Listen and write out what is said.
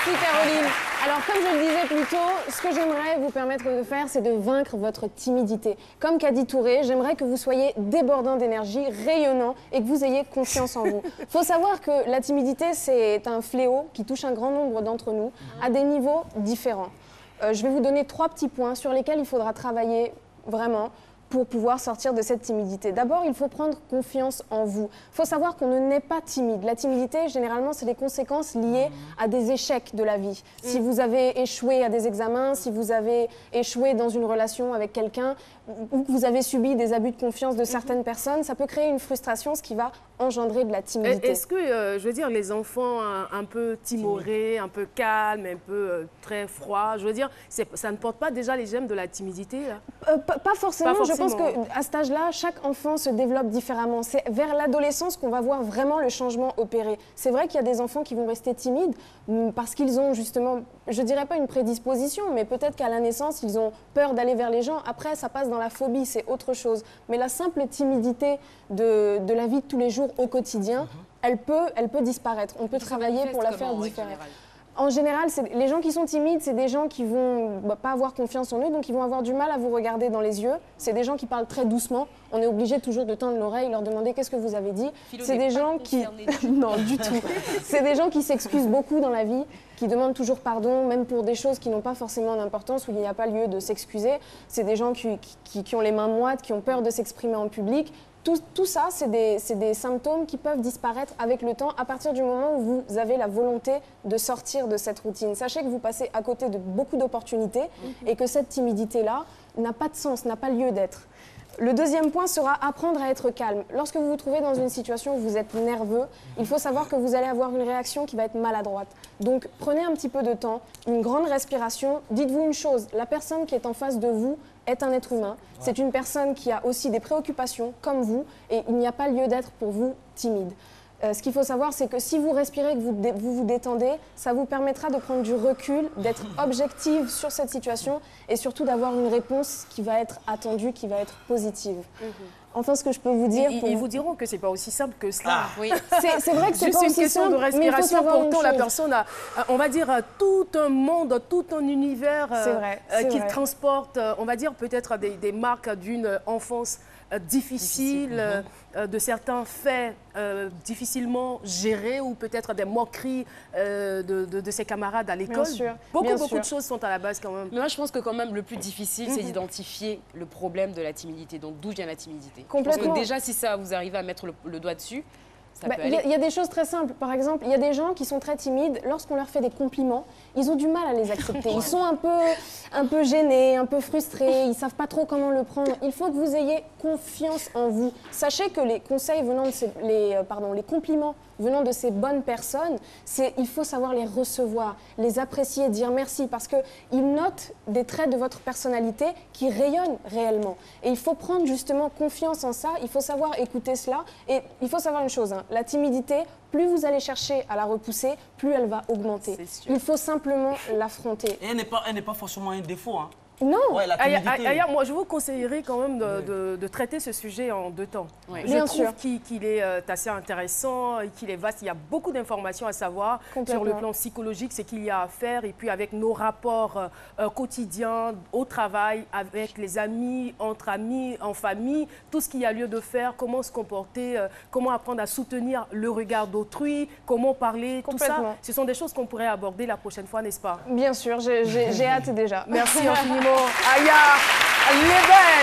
Merci Caroline. Alors comme je le disais plus tôt, ce que j'aimerais vous permettre de faire, c'est de vaincre votre timidité. Comme qu'a dit Touré, j'aimerais que vous soyez débordant d'énergie, rayonnant et que vous ayez confiance en vous. Il faut savoir que la timidité, c'est un fléau qui touche un grand nombre d'entre nous à des niveaux différents. Je vais vous donner 3 petits points sur lesquels il faudra travailler vraiment pour pouvoir sortir de cette timidité. D'abord, il faut prendre confiance en vous. Il faut savoir qu'on ne naît pas timide. La timidité, généralement, c'est des conséquences liées à des échecs de la vie. Si vous avez échoué à des examens, si vous avez échoué dans une relation avec quelqu'un, ou que vous avez subi des abus de confiance de certaines personnes, ça peut créer une frustration, ce qui va engendrer de la timidité. Est-ce que, je veux dire, les enfants un peu timorés, un peu calmes, un peu très froids, je veux dire, ça ne porte pas déjà les gemmes de la timidité là? Pas forcément. Je pense qu'à cet âge-là, chaque enfant se développe différemment. C'est vers l'adolescence qu'on va voir vraiment le changement opérer. C'est vrai qu'il y a des enfants qui vont rester timides parce qu'ils ont justement, je dirais pas une prédisposition, mais peut-être qu'à la naissance, ils ont peur d'aller vers les gens. Après, ça passe dans la phobie, c'est autre chose. Mais la simple timidité de la vie de tous les jours au quotidien, elle peut disparaître. On peut travailler pour la faire disparaître. En général, les gens qui sont timides, c'est des gens qui vont pas avoir confiance en eux, donc ils vont avoir du mal à vous regarder dans les yeux. C'est des gens qui parlent très doucement. On est obligé toujours de tendre l'oreille, leur demander qu'est-ce que vous avez dit. C'est des gens qui... Non, du tout. C'est des gens qui s'excusent beaucoup dans la vie, qui demandent toujours pardon, même pour des choses qui n'ont pas forcément d'importance, où il n'y a pas lieu de s'excuser. C'est des gens qui ont les mains moites, qui ont peur de s'exprimer en public. Tout ça, c'est des symptômes qui peuvent disparaître avec le temps à partir du moment où vous avez la volonté de sortir de cette routine. Sachez que vous passez à côté de beaucoup d'opportunités et que cette timidité-là n'a pas de sens, n'a pas lieu d'être. Le deuxième point sera apprendre à être calme. Lorsque vous vous trouvez dans une situation où vous êtes nerveux, il faut savoir que vous allez avoir une réaction qui va être maladroite. Donc prenez un petit peu de temps, une grande respiration. Dites-vous une chose, la personne qui est en face de vous est un être humain. C'est une personne qui a aussi des préoccupations comme vous et il n'y a pas lieu d'être pour vous timide. Ce qu'il faut savoir, c'est que si vous respirez, que vous détendez, ça vous permettra de prendre du recul, d'être objective sur cette situation et surtout d'avoir une réponse qui va être attendue, qui va être positive. Enfin, ce que je peux vous dire... Ils vous diront que ce n'est pas aussi simple que cela. Oui. C'est vrai que c'est pas aussi simple, une question de respiration. Pourtant, la personne a, on va dire, tout un monde, tout un univers qu'il transporte, on va dire, peut-être des marques d'une enfance difficile, de certains faits difficilement gérés ou peut-être des moqueries de ses camarades à l'école. Beaucoup de choses sont à la base quand même. Mais moi, je pense que quand même le plus difficile, c'est d'identifier le problème de la timidité. Donc d'où vient la timidité. Complètement. Je pense que déjà, si ça, vous arrivez à mettre le doigt dessus, ça peut aller. Il y a des choses très simples. Par exemple, il y a des gens qui sont très timides. Lorsqu'on leur fait des compliments, ils ont du mal à les accepter. Ils sont un peu gênés, un peu frustrés. Ils ne savent pas trop comment le prendre. Il faut que vous ayez confiance en vous. Sachez que les conseils venant de les compliments venant de ces bonnes personnes, il faut savoir les recevoir, les apprécier, dire merci parce qu'ils notent des traits de votre personnalité qui rayonnent réellement. Et il faut prendre justement confiance en ça, il faut savoir écouter cela. Et il faut savoir une chose, la timidité, plus vous allez chercher à la repousser, plus elle va augmenter. Il faut simplement l'affronter. Et elle n'est pas forcément un défaut. Non. Ouais, la timidité. Moi, je vous conseillerais quand même de traiter ce sujet en 2 temps. Oui. Je trouve qu'il est assez intéressant, qu'il est vaste. Il y a beaucoup d'informations à savoir sur le plan psychologique, ce qu'il y a à faire. Et puis avec nos rapports quotidiens, au travail, avec les amis, entre amis, en famille, tout ce qu'il y a lieu de faire, comment se comporter, comment apprendre à soutenir le regard d'autrui, comment parler, tout ça. Ce sont des choses qu'on pourrait aborder la prochaine fois, n'est-ce pas? Bien sûr, j'ai hâte déjà. Merci infiniment. Aya, les belles.